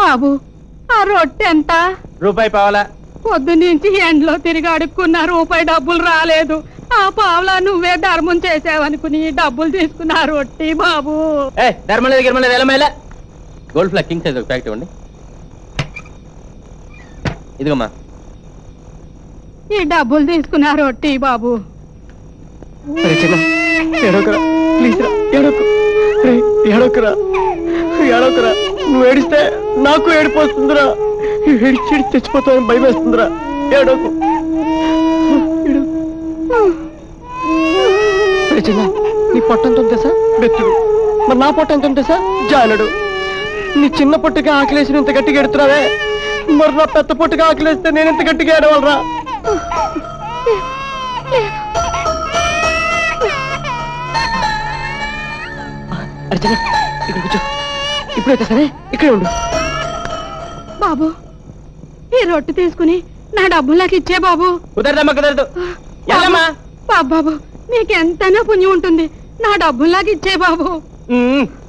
బాబు ఆ రొట్టె ఎంత? రూపాయి పావలా. పొద్దునుంచి ఎండలో తిరిగి అడుక్కున్న రూపాయి డబ్బులు రాలేదు. ఆ పావలా నువ్వే ధర్మం చేసావనుకుని డబ్బులు తీసుకున్న రొట్టి బాబు. ధర్మం లేదు గిర్మం లేదు. ఎలా గోల్డ్ ఫ్లాగ్ కింగ్ సైజ్ ఒక ప్యాకెట్ ఇవ్వండి. ఇదిగమ్మా. ఈ డబ్బులు తీసుకున్న రొట్టి బాబు. ఏడోకరా, నువ్వు ఏడిస్తే నాకు ఏడుపు వస్తుందిరా. ఏడిచి తెచ్చిపోతావని భయం వేస్తుందిరా. ఏడోకు. చిన్న, నీ పొట్టంత ఉంటేసా బెత్తుడు, మరి నా పొట్ట ఎంత ఉంటేసా జానుడు. నీ చిన్న పొట్టుగా ఆకలేసి ఇంత గట్టిగా ఎడుతున్నావే, మరి నా పెద్ద పొట్టుగా ఆకలేస్తే నేను ఇంత గట్టిగా ఏడవాలరా? అర్చన, ఇక్కడ కూర్చో. ఇప్పుడైతే సరే ఇక్కడే ఉండు. బాబు ఈ రొట్టె తీసుకుని నా డబ్బులు నాకు ఇచ్చే బాబు. కుదరదమ్మా, కుదరదు. బాబు నీకెంతైనా పుణ్యం ఉంటుంది, నా డబ్బులు నాకు ఇచ్చే బాబు.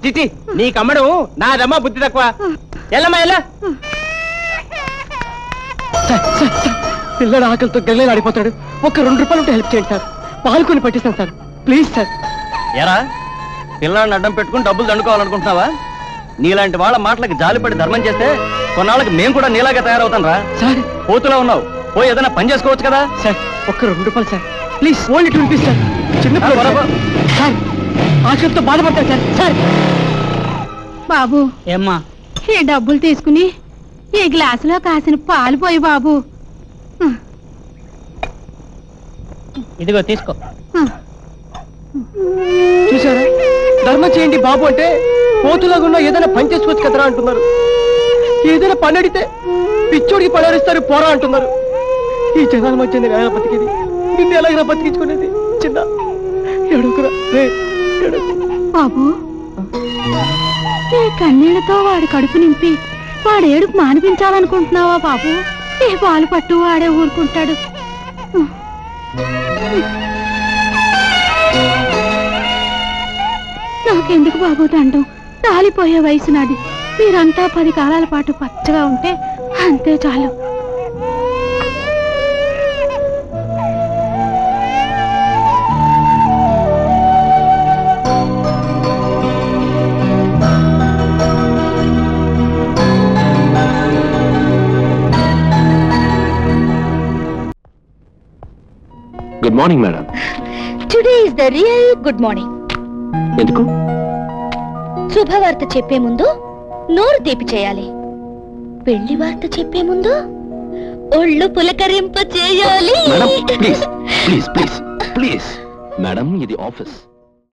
చిచి, నీకమ్మడం నాదమ్మా బుద్ధి తక్కువ. ఎల్లమ్మా ఎలా. పిల్లడు ఆకలితో గల్లెలు ఆడిపోతాడు. ఒక 2 రూపాయలు ఉంటే హెల్ప్ చేయండి సార్. పాలు కొని పట్టిస్తాను సార్, ప్లీజ్ సార్. ఎరా పిల్లాడిని అడ్డం పెట్టుకుని డబ్బులు దండుకోవాలనుకుంటున్నావా? నీలాంటి వాళ్ళ మాటలకు జాలిపడి ధర్మం చేస్తే కొన్నాళ్ళకి మేము కూడా నీలాగా తయారవుతాం రా. సార్ పోతులా ఉన్నావు, పోయి ఏదైనా పని చేసుకోవచ్చు కదా. సార్ ఒక్క 2 రూపాయలు sir, please. Only 2 rupees sir. చిన్న సార్ ఆకలితో బాధపడతాను సార్. సార్ బాబు ఏమ్మా, ఈ డబ్బులు తీసుకుని ఈ గ్లాసులో కాసిన పాలు పోయి బాబు. ఇదిగో తీసుకో. చూసారా, ధర్మం చేయండి బాబు అంటే పోతులాగున్నా ఏదైనా పని చేసుకోవచ్చు కదరా అంటున్నారు. ఏదైనా పని అడిగితే పిచ్చోడికి పడేస్తారు పోరా అంటున్నారు. ఈ జనాల మధ్య నేను ఎలా బతికేది? నిన్ను ఎలాగైనా బతికించుకునేది? చిన్న ఎడుకురా బాబు. ఈ కన్నీళ్లతో వాడి కడుపు నింపి వాడు ఏడుపు మానిపించాలనుకుంటున్నావా బాబు? ఈ పాలు పట్టు వాడే ఊరుకుంటాడు. నాకెందుకు బాబు దండం? తాలిపోయే వయసు నాది. మీరంతా 10 కాలాల పాటు పచ్చగా ఉంటే అంతే చాలు. Good morning madam. Today is the real good morning. ఎందుకు? శుభవార్త చెప్పే ముందు నోరు తీపి చేయాలి, పెళ్లి వార్త చెప్పే ముందు ఒళ్ళు పులకరింప చేయాలి. Madam please please please please madam, ఇది ఆఫీస్.